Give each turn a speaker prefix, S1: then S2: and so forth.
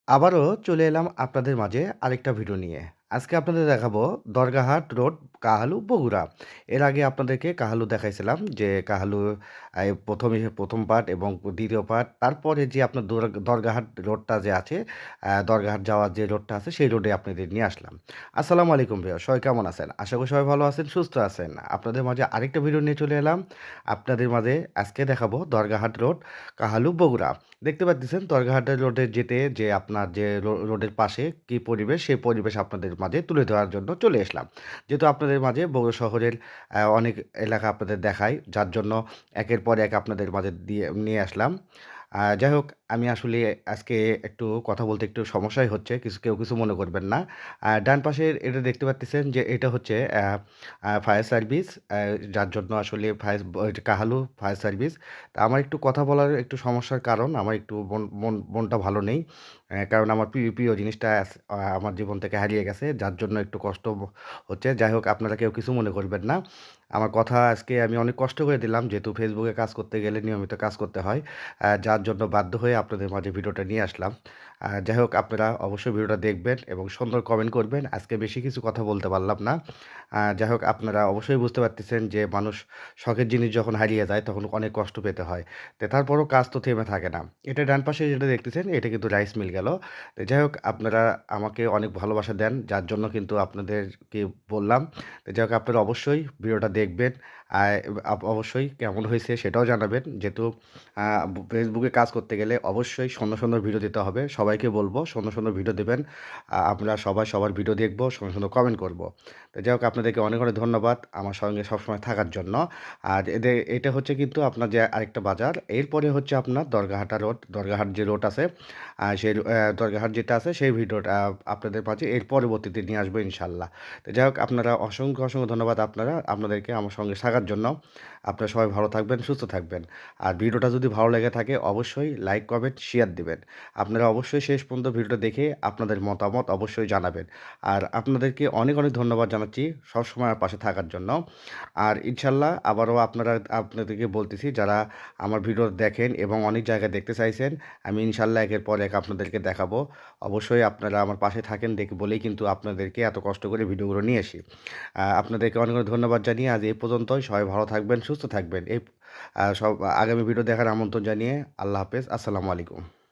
S1: আবারও চলে এলাম আপনাদের মাঝে আরেকটা ভিডিও নিয়ে। আজকে আপনাদের দেখাবো দরগাহাট রোড, কাহালু, বগুড়া। এর আগে আপনাদেরকে কাহালু দেখাইছিলাম যে কাহালু ১ম পার্ট এবং ২য় পার্ট। তারপরে যে আপনার দরগাহাট রোডটা যে আছে, দরগাহাট যাওয়ার যে রোডটা আছে সেই রোডে আপনাদের নিয়ে আসলাম। আসসালামু আলাইকুম ভাইয়া, সবাই কেমন আছেন? আশা করি সবাই ভালো আছেন, সুস্থ আছেন। আপনাদের মাঝে আরেকটা ভিডিও নিয়ে চলে এলাম। আপনাদের মাঝে আজকে দেখাবো দরগাহাট রোড, কাহালু, বগুড়া। দেখতে পাচ্ছেন দরগাহাটের রোডে যেতে যে আপনার যে রোডের পাশে কি পরিবেশ, সেই পরিবেশ আপনাদের মাঝে তুলে ধরার জন্য চলে আসলাম। যেহেতু আপনাদের মাঝে বগুড়া শহরের অনেক এলাকা আপনাদের দেখাই, যার জন্য একের পর এক আপনাদের মাঝে দিয়ে নিয়ে আসলাম। যাই হোক, আমি আসলে আজকে একটু কথা বলতে একটু সমস্যাই হচ্ছে, কেউ কিছু মনে করবেন না। ডান পাশের এটা দেখতে পাচ্ছেন যে এটা হচ্ছে ফায়ার সার্ভিস, যার জন্য আসলে কাহালু ফায়ার সার্ভিস। তা আমার একটু কথা বলার একটু সমস্যার কারণ আমার একটু মনটা ভালো নেই। কারণ আমার প্রিয় প্রিয় জিনিসটা আমার জীবন থেকে হারিয়ে গেছে, যার জন্য একটু কষ্ট হচ্ছে। যাই হোক, আপনারা কেউ কিছু মনে করবেন না। আমার কথা আজকে আমি অনেক কষ্ট করে দিলাম, যেহেতু ফেসবুকে কাজ করতে গেলে নিয়মিত কাজ করতে হয়। যার জন্য বাধ্য হয়ে আপনাদের মাঝে ভিডিওটা নিয়ে আসলাম। যাই হোক, আপনারা অবশ্যই ভিডিওটা দেখবেন এবং সুন্দর কমেন্ট করবেন। আজকে বেশি কিছু কথা বলতে পারলাম না। যাই হোক, আপনারা অবশ্যই বুঝতে পারতেছেন যে মানুষ শখের জিনিস যখন হারিয়ে যায় তখন অনেক কষ্ট পেতে হয়। তো তারপরও কাজ তো থেমে থাকে না। এটা ডান পাশে যেটা দেখতেছেন এটা কিন্তু রাইস মিল গেল। তো যাই হোক, আপনারা আমাকে অনেক ভালোবাসা দেন, যার জন্য কিন্তু আপনাদেরকে বললাম। তো যাই হোক, আপনারা অবশ্যই ভিডিওটা দেখবেন। আর অবশ্যই কেমন হয়েছে সেটাও জানাবেন। যেহেতু ফেসবুকে কাজ করতে গেলে অবশ্যই সুন্দর, সুন্দর ভিডিও দিতে হবে। সবাইকে বলব সুন্দর, সুন্দর ভিডিও দিবেন। আমরা সবাই সবার ভিডিও দেখব, সুন্দর, সুন্দর কমেন্ট করব। তো যাই হোক, আপনাদেরকে অনেক, অনেক ধন্যবাদ আমার সঙ্গে সবসময় থাকার জন্য। আর এটা হচ্ছে কিন্তু আপনার যে আরেকটা বাজার। এরপরে হচ্ছে আপনার দরগাহাটা রোড, দরগাহাট যে রোড আছে, সেই দরগাহাট যেটা আছে সেই ভিডিওটা আপনাদের মাঝে এর পরবর্তীতে নিয়ে আসবো ইনশাআল্লাহ। তো যাই হোক, আপনারা অসংখ্য, অসংখ্য ধন্যবাদ আপনাদেরকে আমার সঙ্গে থাকার জন্য। আপনারা সবাই ভালো থাকবেন, সুস্থ থাকবেন। আর ভিডিওটা যদি ভালো লেগে থাকে অবশ্যই লাইক, কমেন্ট, শেয়ার দিবেন। আপনারা অবশ্যই শেষ পর্যন্ত ভিডিওটা দেখে আপনাদের মতামত অবশ্যই জানাবেন। আর আপনাদেরকে অনেক, অনেক ধন্যবাদ জানাচ্ছি সবসময় আমার পাশে থাকার জন্য। আর ইনশাআল্লাহ আবারও আপনাদেরকে বলতেছি, যারা আমার ভিডিও দেখেন এবং অনেক জায়গায় দেখতে চাইছেন, আমি ইনশাআল্লাহ একের পর এক আপনাদেরকে দেখাবো। অবশ্যই আপনারা আমার পাশে থাকেন দেখে বলেই কিন্তু আপনাদেরকে এত কষ্ট করে ভিডিওগুলো নিয়ে আসি। আপনাদেরকে অনেক, অনেক ধন্যবাদ জানিয়ে আজ এই পর্যন্তই। সবাই ভালো থাকবেন, সুস্থ থাকবেন। সব আগামী ভিডিও দেখার আমন্ত্রণ জানিয়ে আল্লাহ হাফেজ। আসসালামু আলাইকুম।